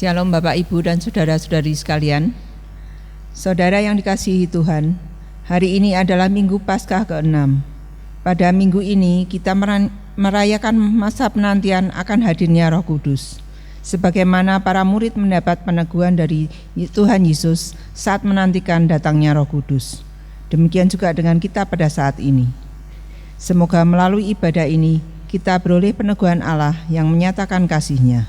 Shalom Bapak Ibu dan saudara-saudari sekalian. Saudara yang dikasihi Tuhan, hari ini adalah Minggu Paskah ke-6. Pada minggu ini kita merayakan masa penantian akan hadirnya Roh Kudus. Sebagaimana para murid mendapat peneguhan dari Tuhan Yesus saat menantikan datangnya Roh Kudus. Demikian juga dengan kita pada saat ini. Semoga melalui ibadah ini kita beroleh peneguhan Allah yang menyatakan kasih-Nya.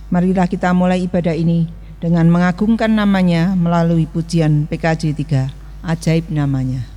Marilah kita mulai ibadah ini dengan mengagungkan namanya melalui pujian PKJ 3, ajaib namanya.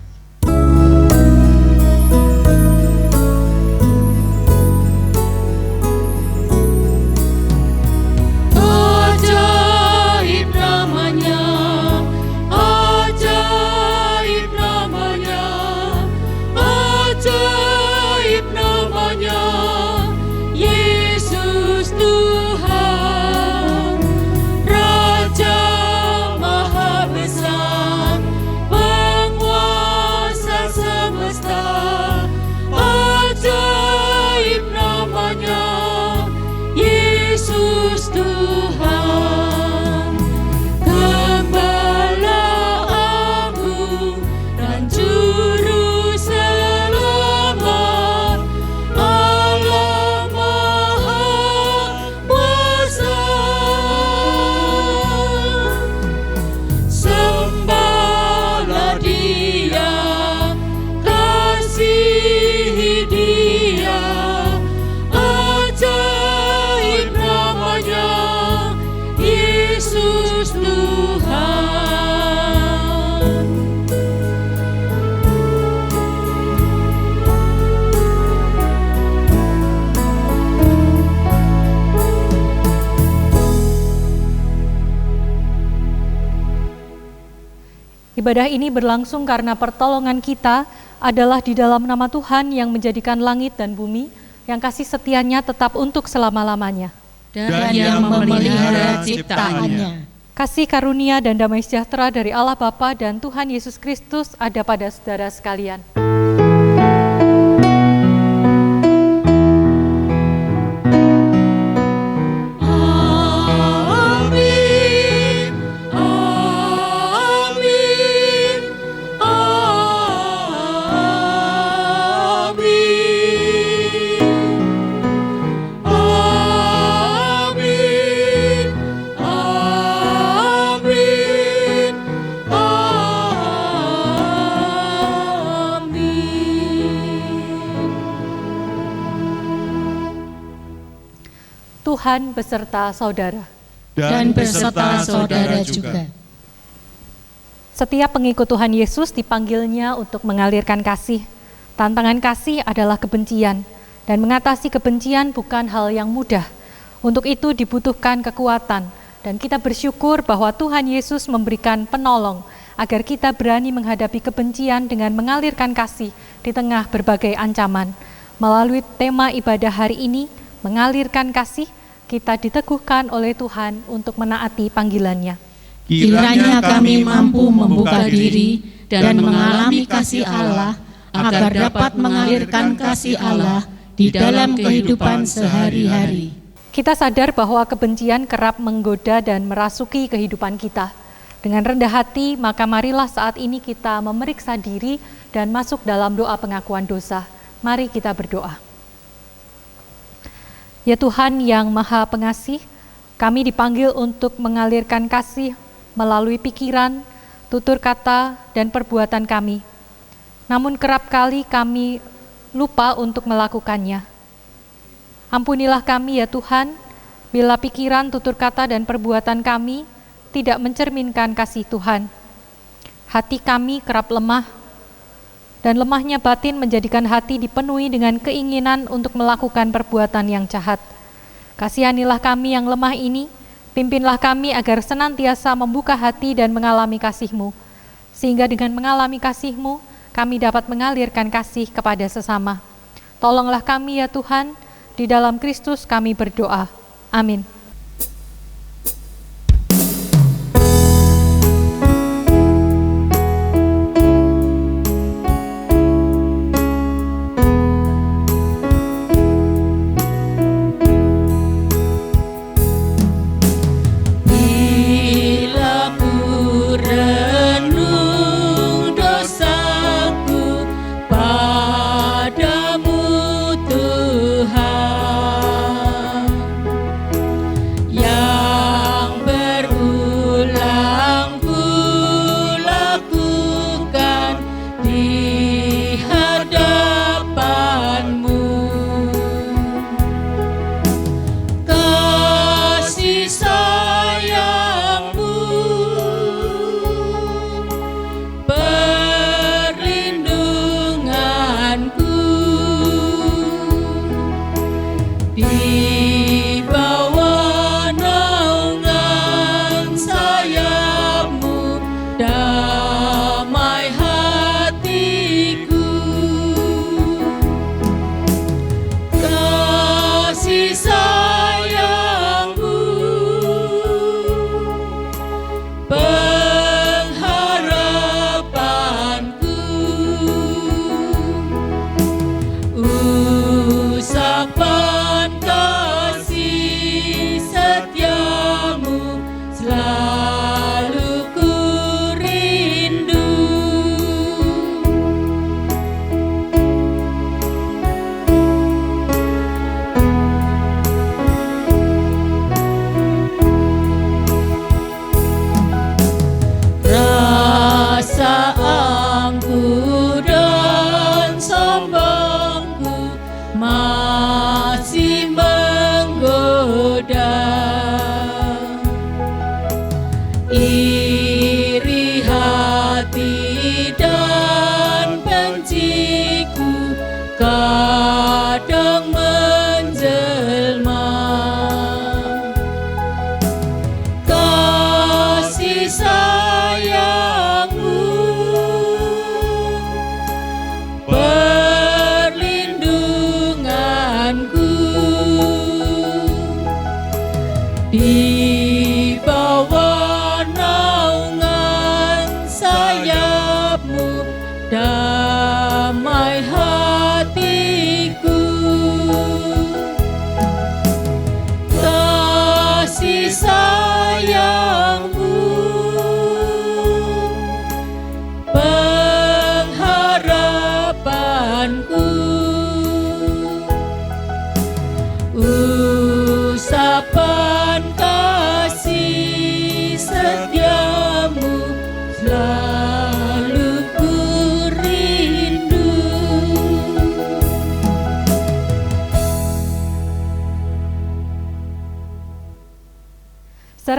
Ibadah ini berlangsung karena pertolongan kita adalah di dalam nama Tuhan yang menjadikan langit dan bumi, yang kasih setianya tetap untuk selama-lamanya. Dan yang memelihara ciptaannya. Kasih karunia dan damai sejahtera dari Allah Bapa dan Tuhan Yesus Kristus ada pada saudara sekalian. Tuhan beserta saudara. Dan beserta saudara juga. Setiap pengikut Tuhan Yesus dipanggilnya untuk mengalirkan kasih. Tantangan kasih adalah kebencian, dan mengatasi kebencian bukan hal yang mudah. Untuk itu dibutuhkan kekuatan, dan kita bersyukur bahwa Tuhan Yesus memberikan penolong agar kita berani menghadapi kebencian dengan mengalirkan kasih di tengah berbagai ancaman. Melalui tema ibadah hari ini, mengalirkan kasih, kita diteguhkan oleh Tuhan untuk menaati panggilannya. Kiranya kami mampu membuka diri dan mengalami kasih Allah, agar dapat mengalirkan kasih Allah di dalam kehidupan sehari-hari. Kita sadar bahwa kebencian kerap menggoda dan merasuki kehidupan kita. Dengan rendah hati, maka marilah saat ini kita memeriksa diri dan masuk dalam doa pengakuan dosa. Mari kita berdoa. Ya Tuhan yang Maha Pengasih, kami dipanggil untuk mengalirkan kasih melalui pikiran, tutur kata, dan perbuatan kami. Namun kerap kali kami lupa untuk melakukannya. Ampunilah kami ya Tuhan, bila pikiran, tutur kata, dan perbuatan kami tidak mencerminkan kasih Tuhan. Hati kami kerap lemah, dan lemahnya batin menjadikan hati dipenuhi dengan keinginan untuk melakukan perbuatan yang jahat. Kasihanilah kami yang lemah ini, pimpinlah kami agar senantiasa membuka hati dan mengalami kasih-Mu, sehingga dengan mengalami kasih-Mu, kami dapat mengalirkan kasih kepada sesama. Tolonglah kami ya Tuhan, di dalam Kristus kami berdoa. Amin.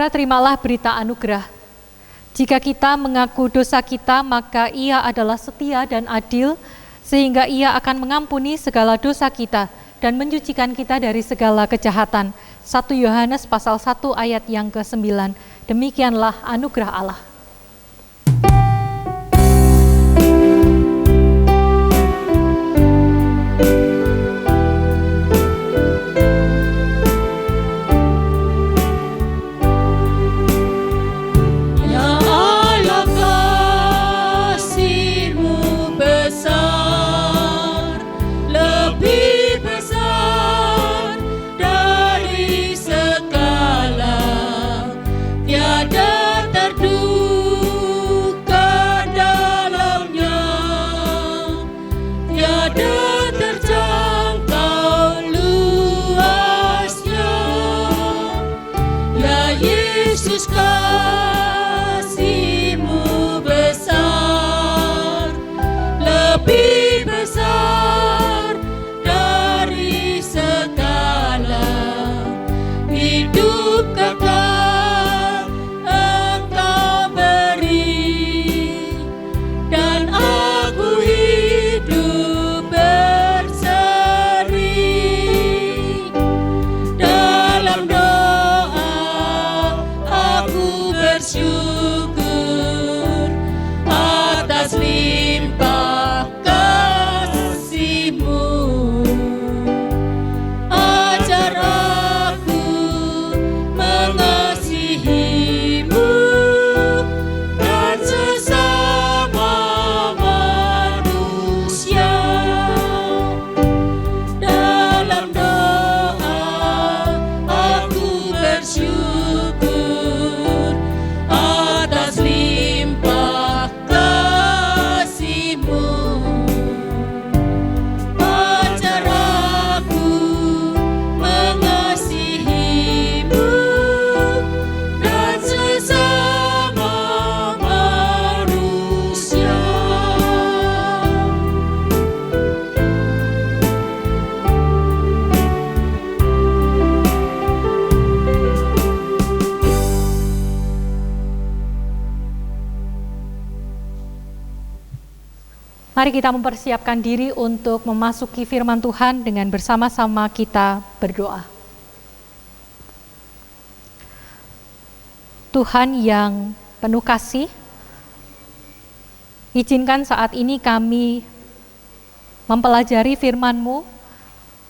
Saudara, terimalah berita anugerah. Jika kita mengaku dosa kita, maka Ia adalah setia dan adil, sehingga Ia akan mengampuni segala dosa kita dan menyucikan kita dari segala kejahatan. 1 Yohanes pasal 1 ayat yang ke-9. Demikianlah anugerah Allah. Mari kita mempersiapkan diri untuk memasuki firman Tuhan dengan bersama-sama kita berdoa. Tuhan yang penuh kasih, izinkan saat ini kami mempelajari firman-Mu,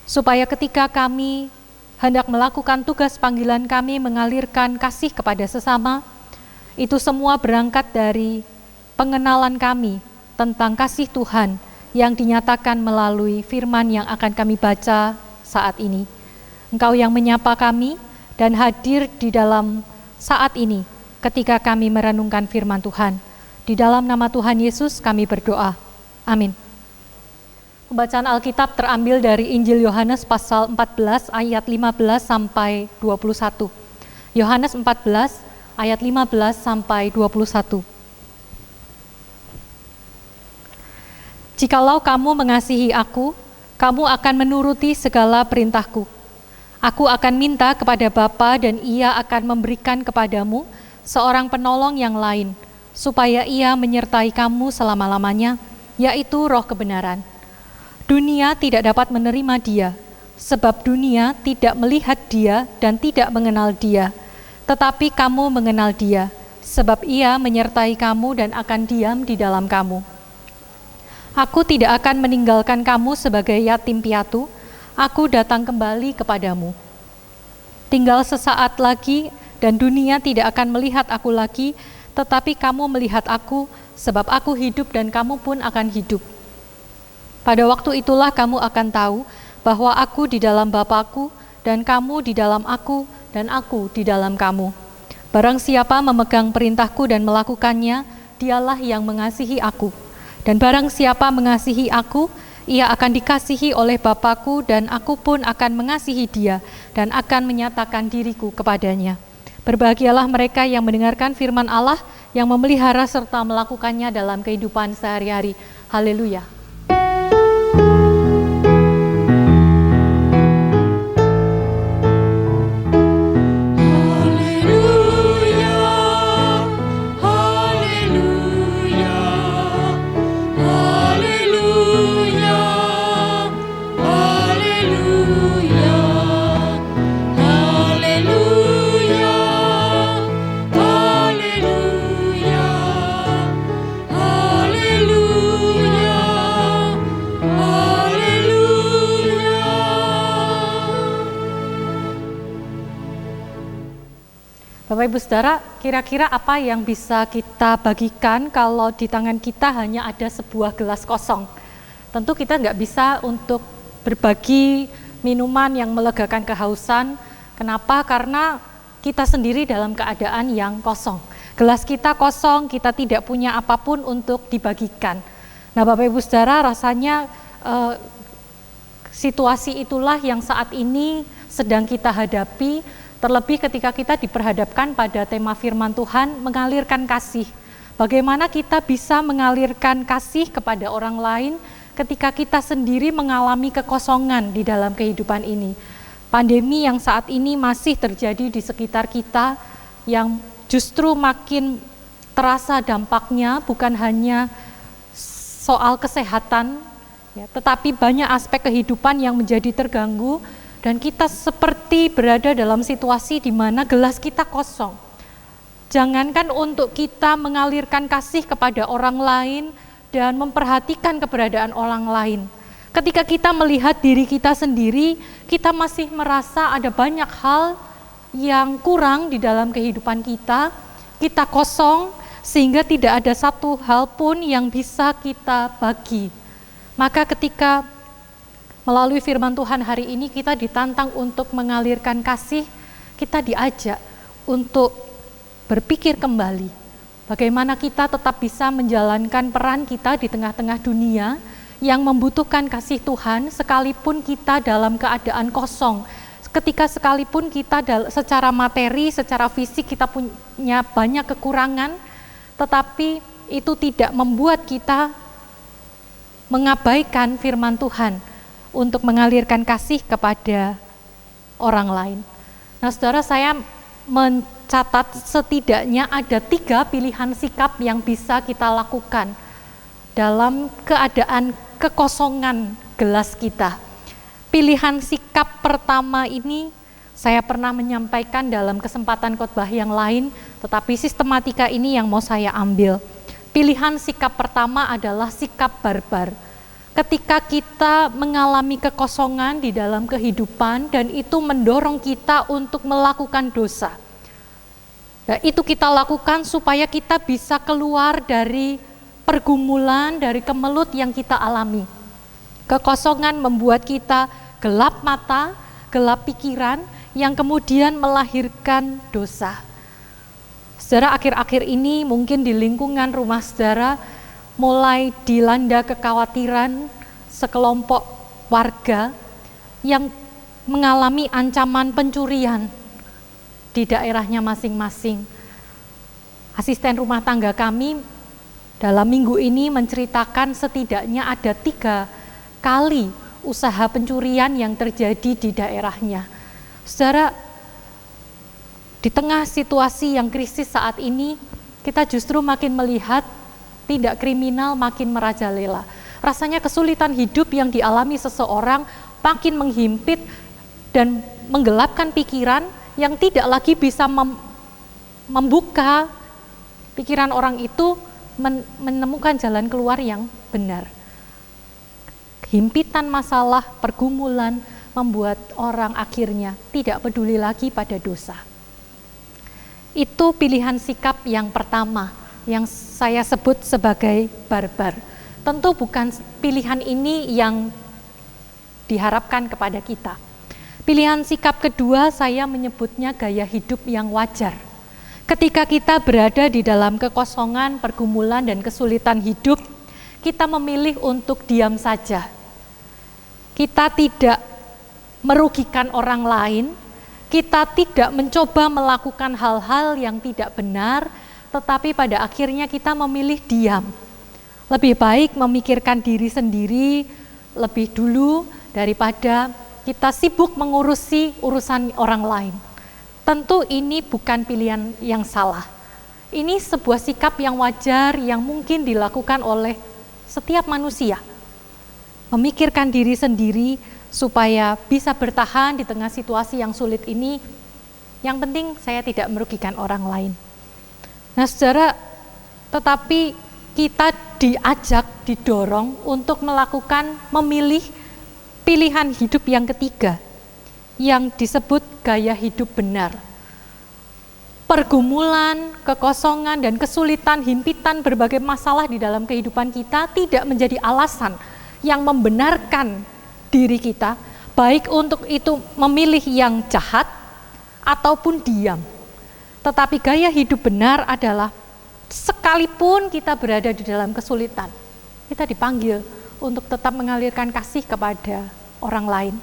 supaya ketika kami hendak melakukan tugas panggilan kami mengalirkan kasih kepada sesama, itu semua berangkat dari pengenalan kami tentang kasih Tuhan yang dinyatakan melalui firman yang akan kami baca saat ini. Engkau yang menyapa kami dan hadir di dalam saat ini ketika kami merenungkan firman Tuhan. Di dalam nama Tuhan Yesus kami berdoa. Amin. Pembacaan Alkitab terambil dari Injil Yohanes pasal 14 ayat 15 sampai 21. Yohanes 14 ayat 15 sampai 21. Jikalau kamu mengasihi aku, kamu akan menuruti segala perintahku. Aku akan minta kepada Bapa dan Ia akan memberikan kepadamu seorang penolong yang lain, supaya Ia menyertai kamu selama-lamanya, yaitu Roh kebenaran. Dunia tidak dapat menerima Dia, sebab dunia tidak melihat Dia dan tidak mengenal Dia. Tetapi kamu mengenal Dia, sebab Ia menyertai kamu dan akan diam di dalam kamu. Aku tidak akan meninggalkan kamu sebagai yatim piatu, aku datang kembali kepadamu. Tinggal sesaat lagi dan dunia tidak akan melihat aku lagi, tetapi kamu melihat aku, sebab aku hidup dan kamu pun akan hidup. Pada waktu itulah kamu akan tahu bahwa aku di dalam Bapa-Ku dan kamu di dalam aku dan aku di dalam kamu. Barang siapa memegang perintahku dan melakukannya, dialah yang mengasihi aku. Dan barang siapa mengasihi aku, ia akan dikasihi oleh Bapa-Ku dan aku pun akan mengasihi dia dan akan menyatakan diriku kepadanya. Berbahagialah mereka yang mendengarkan firman Allah, yang memelihara serta melakukannya dalam kehidupan sehari-hari. Haleluya. Haleluya. Bapak Ibu Saudara, kira-kira apa yang bisa kita bagikan kalau di tangan kita hanya ada sebuah gelas kosong? Tentu kita nggak bisa untuk berbagi minuman yang melegakan kehausan. Kenapa? Karena kita sendiri dalam keadaan yang kosong. Gelas kita kosong, kita tidak punya apapun untuk dibagikan. Nah, Bapak Ibu Saudara, rasanya situasi itulah yang saat ini sedang kita hadapi, terlebih ketika kita diperhadapkan pada tema firman Tuhan, mengalirkan kasih. Bagaimana kita bisa mengalirkan kasih kepada orang lain ketika kita sendiri mengalami kekosongan di dalam kehidupan ini. Pandemi yang saat ini masih terjadi di sekitar kita, yang justru makin terasa dampaknya bukan hanya soal kesehatan, ya, tetapi banyak aspek kehidupan yang menjadi terganggu, dan kita seperti berada dalam situasi di mana gelas kita kosong. Jangankan untuk kita mengalirkan kasih kepada orang lain dan memperhatikan keberadaan orang lain. Ketika kita melihat diri kita sendiri, kita masih merasa ada banyak hal yang kurang di dalam kehidupan kita. Kita kosong sehingga tidak ada satu hal pun yang bisa kita bagi. Maka ketika melalui firman Tuhan hari ini kita ditantang untuk mengalirkan kasih, kita diajak untuk berpikir kembali bagaimana kita tetap bisa menjalankan peran kita di tengah-tengah dunia yang membutuhkan kasih Tuhan, sekalipun kita dalam keadaan kosong, ketika sekalipun kita secara materi, secara fisik kita punya banyak kekurangan, tetapi itu tidak membuat kita mengabaikan firman Tuhan untuk mengalirkan kasih kepada orang lain. Nah, saudara, saya mencatat setidaknya ada 3 pilihan sikap yang bisa kita lakukan dalam keadaan kekosongan gelas kita. Pilihan sikap pertama ini saya pernah menyampaikan dalam kesempatan khotbah yang lain, tetapi sistematika ini yang mau saya ambil. Pilihan sikap pertama adalah sikap barbar. Ketika kita mengalami kekosongan di dalam kehidupan dan itu mendorong kita untuk melakukan dosa. Nah, itu kita lakukan supaya kita bisa keluar dari pergumulan, dari kemelut yang kita alami. Kekosongan membuat kita gelap mata, gelap pikiran, yang kemudian melahirkan dosa. Saudara, akhir-akhir ini mungkin di lingkungan rumah saudara mulai dilanda kekhawatiran sekelompok warga yang mengalami ancaman pencurian di daerahnya masing-masing. Asisten rumah tangga kami dalam minggu ini menceritakan setidaknya ada 3 kali usaha pencurian yang terjadi di daerahnya. Saudara, di tengah situasi yang krisis saat ini, kita justru makin melihat tindak kriminal makin merajalela. Rasanya kesulitan hidup yang dialami seseorang makin menghimpit dan menggelapkan pikiran yang tidak lagi bisa membuka pikiran orang itu menemukan jalan keluar yang benar. Himpitan masalah, pergumulan membuat orang akhirnya tidak peduli lagi pada dosa. Itu pilihan sikap yang pertama yang saya sebut sebagai barbar. Tentu bukan pilihan ini yang diharapkan kepada kita. Pilihan sikap kedua saya menyebutnya gaya hidup yang wajar. Ketika kita berada di dalam kekosongan, pergumulan, dan kesulitan hidup, kita memilih untuk diam saja. Kita tidak merugikan orang lain, kita tidak mencoba melakukan hal-hal yang tidak benar, tetapi pada akhirnya kita memilih diam. Lebih baik memikirkan diri sendiri lebih dulu daripada kita sibuk mengurusi urusan orang lain. Tentu ini bukan pilihan yang salah. Ini sebuah sikap yang wajar yang mungkin dilakukan oleh setiap manusia. Memikirkan diri sendiri supaya bisa bertahan di tengah situasi yang sulit ini. Yang penting saya tidak merugikan orang lain. Nah, saudara, tetapi kita diajak, didorong untuk melakukan, memilih pilihan hidup yang ketiga, yang disebut gaya hidup benar. pergumulan, kekosongan, dan kesulitan, himpitan, berbagai masalah di dalam kehidupan kita tidak menjadi alasan yang membenarkan diri kita, baik untuk itu memilih yang jahat ataupun diam. Tetapi gaya hidup benar adalah sekalipun kita berada di dalam kesulitan, kita dipanggil untuk tetap mengalirkan kasih kepada orang lain.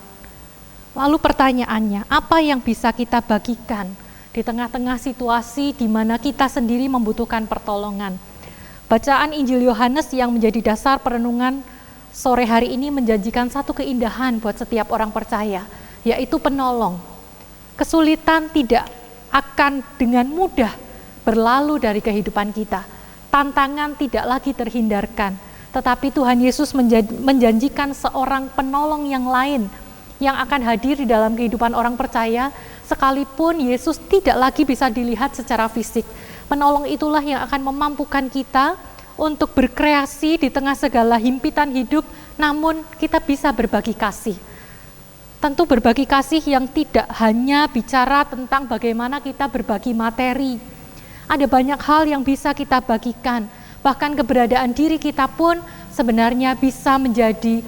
Lalu pertanyaannya, apa yang bisa kita bagikan di tengah-tengah situasi di mana kita sendiri membutuhkan pertolongan? Bacaan Injil Yohanes yang menjadi dasar perenungan sore hari ini menjanjikan satu keindahan buat setiap orang percaya, yaitu penolong. Kesulitan tidak akan dengan mudah berlalu dari kehidupan kita. Tantangan tidak lagi terhindarkan, tetapi Tuhan Yesus menjanjikan seorang penolong yang lain yang akan hadir di dalam kehidupan orang percaya, sekalipun Yesus tidak lagi bisa dilihat secara fisik. Penolong itulah yang akan memampukan kita untuk berkreasi di tengah segala himpitan hidup, namun kita bisa berbagi kasih. Tentu berbagi kasih yang tidak hanya bicara tentang bagaimana kita berbagi materi. Ada banyak hal yang bisa kita bagikan, bahkan keberadaan diri kita pun sebenarnya bisa menjadi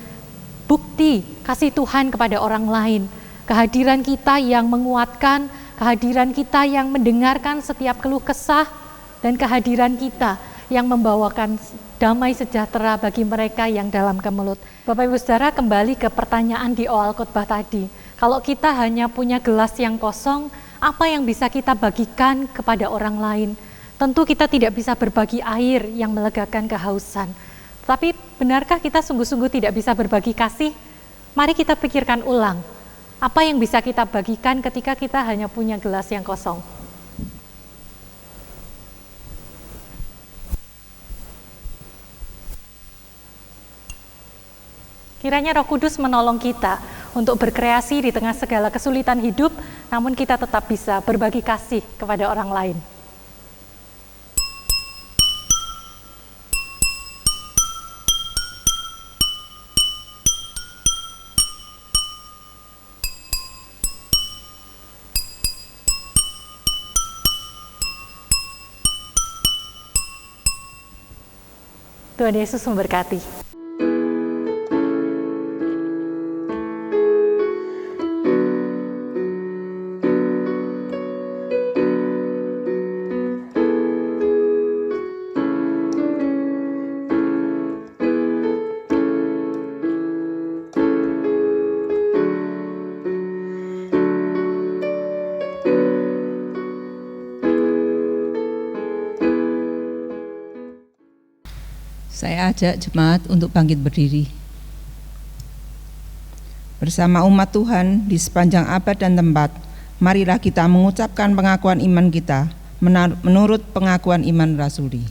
bukti kasih Tuhan kepada orang lain. Kehadiran kita yang menguatkan, kehadiran kita yang mendengarkan setiap keluh kesah, dan kehadiran kita yang membawakan damai sejahtera bagi mereka yang dalam kemelut. Bapak Ibu Saudara, kembali ke pertanyaan di awal khotbah tadi. Kalau kita hanya punya gelas yang kosong, apa yang bisa kita bagikan kepada orang lain? Tentu kita tidak bisa berbagi air yang melegakan kehausan. Tapi benarkah kita sungguh-sungguh tidak bisa berbagi kasih? Mari kita pikirkan ulang. Apa yang bisa kita bagikan ketika kita hanya punya gelas yang kosong? Kiranya Roh Kudus menolong kita untuk berkreasi di tengah segala kesulitan hidup, namun kita tetap bisa berbagi kasih kepada orang lain. Tuhan Yesus memberkati. Saya ajak jemaat untuk bangkit berdiri. Bersama umat Tuhan di sepanjang abad dan tempat, marilah kita mengucapkan pengakuan iman kita menurut pengakuan iman rasuli.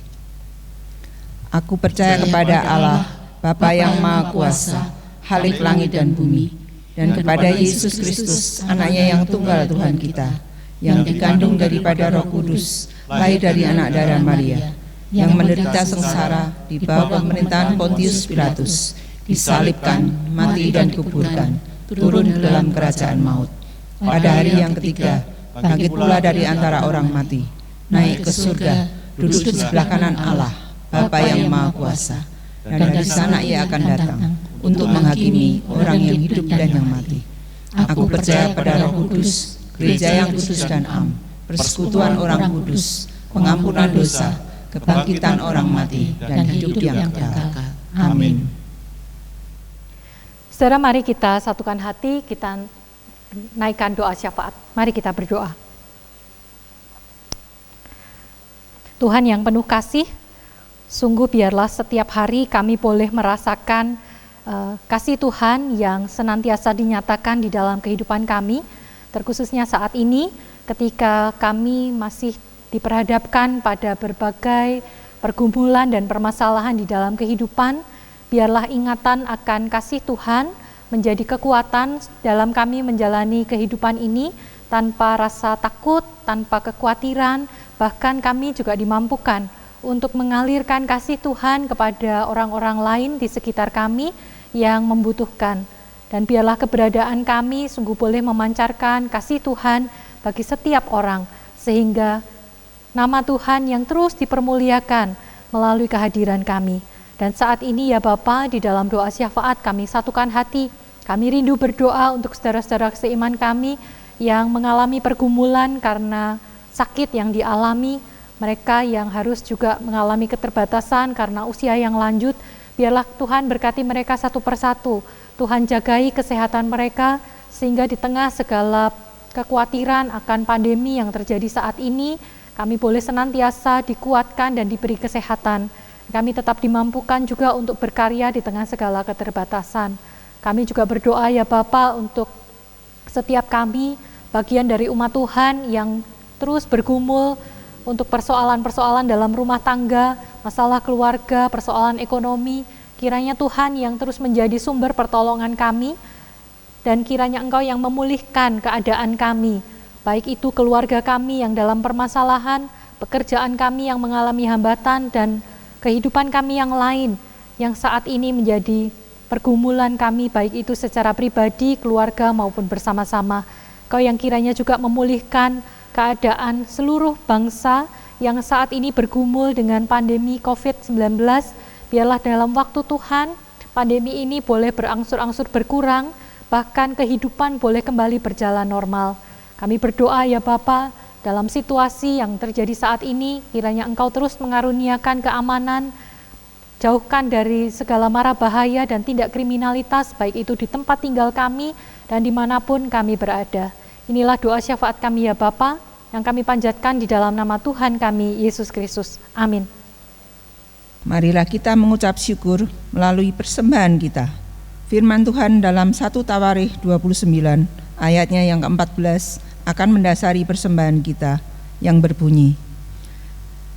Aku percaya kepada Allah, Bapa yang Maha Kuasa, Khalik langit dan bumi, dan kepada Yesus Kristus, anaknya yang tunggal Tuhan kita, yang dikandung daripada Roh Kudus, lahir dari anak darah Maria, yang menderita sengsara di bawah pemerintahan Pontius Pilatus, disalibkan, mati dan dikuburkan, turun ke dalam kerajaan maut. Pada hari yang ketiga, bangkit pula dari antara orang mati, naik ke surga, duduk di sebelah kanan Allah, Bapa yang Maha Kuasa, dan dari sana Ia akan datang untuk menghakimi orang yang hidup dan yang mati. Aku percaya pada Roh Kudus, gereja yang kudus dan am, persekutuan orang kudus, pengampunan dosa, kebangkitan orang mati, dan hidup yang kekal. Amin. Saudara, mari kita satukan hati, kita naikkan doa syafaat. Mari kita berdoa. Tuhan yang penuh kasih, sungguh biarlah setiap hari kami boleh merasakan kasih Tuhan yang senantiasa dinyatakan di dalam kehidupan kami, terkhususnya saat ini ketika kami masih diperhadapkan pada berbagai pergumulan dan permasalahan di dalam kehidupan. Biarlah ingatan akan kasih Tuhan menjadi kekuatan dalam kami menjalani kehidupan ini tanpa rasa takut, tanpa kekhawatiran, bahkan kami juga dimampukan untuk mengalirkan kasih Tuhan kepada orang-orang lain di sekitar kami yang membutuhkan. Dan biarlah keberadaan kami sungguh boleh memancarkan kasih Tuhan bagi setiap orang, sehingga nama Tuhan yang terus dipermuliakan melalui kehadiran kami. Dan saat ini ya Bapa, di dalam doa syafaat kami satukan hati, kami rindu berdoa untuk saudara-saudara seiman kami yang mengalami pergumulan karena sakit yang dialami, mereka yang harus juga mengalami keterbatasan karena usia yang lanjut. Biarlah Tuhan berkati mereka satu persatu. Tuhan jagai kesehatan mereka, sehingga di tengah segala kekhawatiran akan pandemi yang terjadi saat ini, kami boleh senantiasa dikuatkan dan diberi kesehatan. Kami tetap dimampukan juga untuk berkarya di tengah segala keterbatasan. Kami juga berdoa ya Bapa untuk setiap kami, bagian dari umat Tuhan yang terus bergumul untuk persoalan-persoalan dalam rumah tangga, masalah keluarga, persoalan ekonomi. Kiranya Tuhan yang terus menjadi sumber pertolongan kami, dan kiranya Engkau yang memulihkan keadaan kami, baik itu keluarga kami yang dalam permasalahan, pekerjaan kami yang mengalami hambatan, dan kehidupan kami yang lain yang saat ini menjadi pergumulan kami, baik itu secara pribadi, keluarga maupun bersama-sama. Kau yang kiranya juga memulihkan keadaan seluruh bangsa yang saat ini bergumul dengan pandemi COVID-19. Biarlah dalam waktu Tuhan, pandemi ini boleh berangsur-angsur berkurang, bahkan kehidupan boleh kembali berjalan normal. Kami berdoa ya Bapa, dalam situasi yang terjadi saat ini, kiranya Engkau terus mengaruniakan keamanan, jauhkan dari segala mara bahaya dan tindak kriminalitas, baik itu di tempat tinggal kami dan dimanapun kami berada. Inilah doa syafaat kami ya Bapa, yang kami panjatkan di dalam nama Tuhan kami, Yesus Kristus. Amin. Marilah kita mengucap syukur melalui persembahan kita. Firman Tuhan dalam 1 Tawarikh 29 ayatnya yang ke-14 akan mendasari persembahan kita yang berbunyi,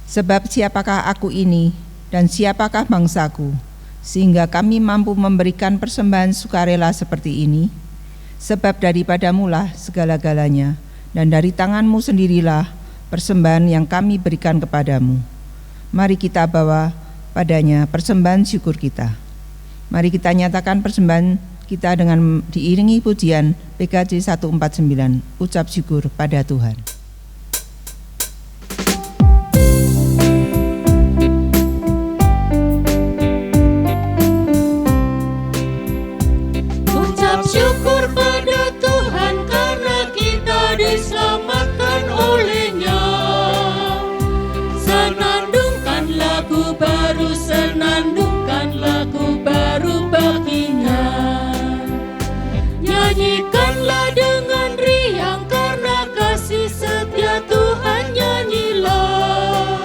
sebab siapakah aku ini dan siapakah bangsaku, sehingga kami mampu memberikan persembahan sukarela seperti ini? Sebab daripadamulah segala-galanya, dan dari tanganmu sendirilah persembahan yang kami berikan kepadamu. Mari kita bawa padanya persembahan syukur kita. Mari kita nyatakan persembahan kita dengan diiringi pujian PKJ 149, ucap syukur pada Tuhan. Ucap syukur pada Tuhan karena kita diselamatkan oleh-Nya. Senandungkan lagu baru, senandungkan lagu baru bagi-Nya. Nyanyikanlah dengan riang karena kasih setia Tuhan, nyanyilah.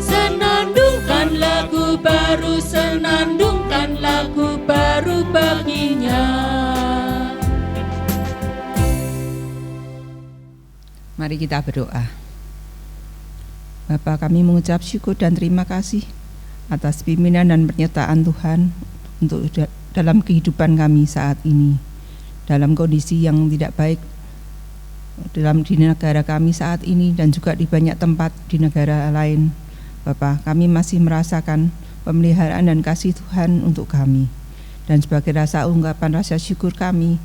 Senandungkan lagu baru, senandungkan lagu baru bagi-Nya. Mari kita berdoa. Bapa, kami mengucap syukur dan terima kasih atas pimpinan dan penyertaan Tuhan untuk dalam kehidupan kami saat ini, dalam kondisi yang tidak baik di negara kami saat ini dan juga di banyak tempat di negara lain. Bapa, kami masih merasakan pemeliharaan dan kasih Tuhan untuk kami, dan sebagai rasa ungkapan rasa syukur kami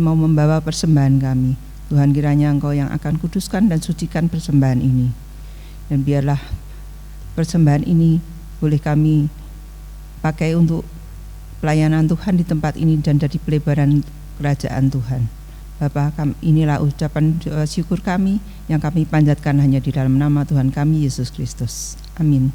mau membawa persembahan kami. Tuhan, kiranya Engkau yang akan kuduskan dan sucikan persembahan ini, dan biarlah persembahan ini boleh kami pakai untuk pelayanan Tuhan di tempat ini dan jadi pelebaran kerajaan Tuhan. Bapa, inilah ucapan doa syukur kami yang kami panjatkan hanya di dalam nama Tuhan kami Yesus Kristus. Amin.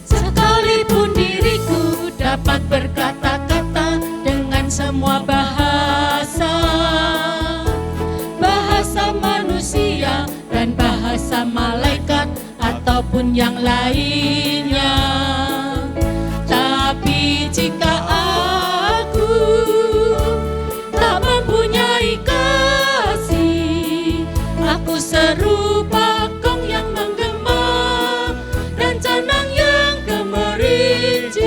Sekalipun diriku dapat berkata-kata dengan semua bahasa, bahasa manusia dan bahasa malaikat ataupun yang lainnya, tapi jika aku tak mempunyai kasih, aku serupa gong yang menggema dan canang yang gemerincing.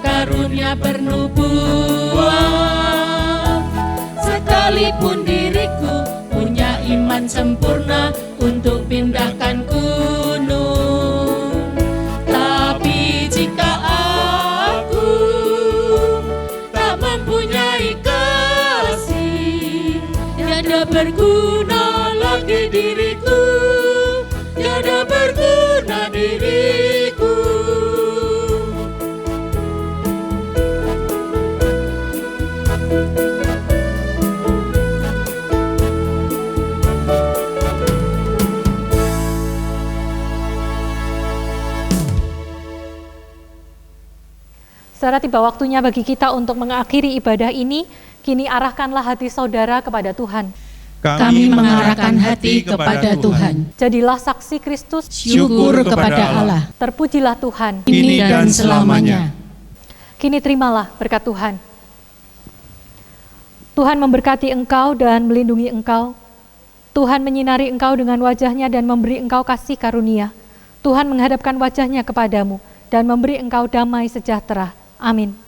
karunia bernubuat. Sekalipun diriku punya iman sempurna untuk pindahkan gunung, tapi jika aku tak mempunyai kasih, tiada berguna lagi diriku, tiada berguna diriku. Saudara, tiba waktunya bagi kita untuk mengakhiri ibadah ini. Kini arahkanlah hati saudara kepada Tuhan. Kami mengarahkan hati kepada Tuhan. Jadilah saksi Kristus. Syukur kepada Allah. Terpujilah Tuhan. Kini dan selamanya. Kini terimalah berkat Tuhan. Tuhan memberkati engkau dan melindungi engkau. Tuhan menyinari engkau dengan wajahnya dan memberi engkau kasih karunia. Tuhan menghadapkan wajahnya kepadamu dan memberi engkau damai sejahtera. Amin.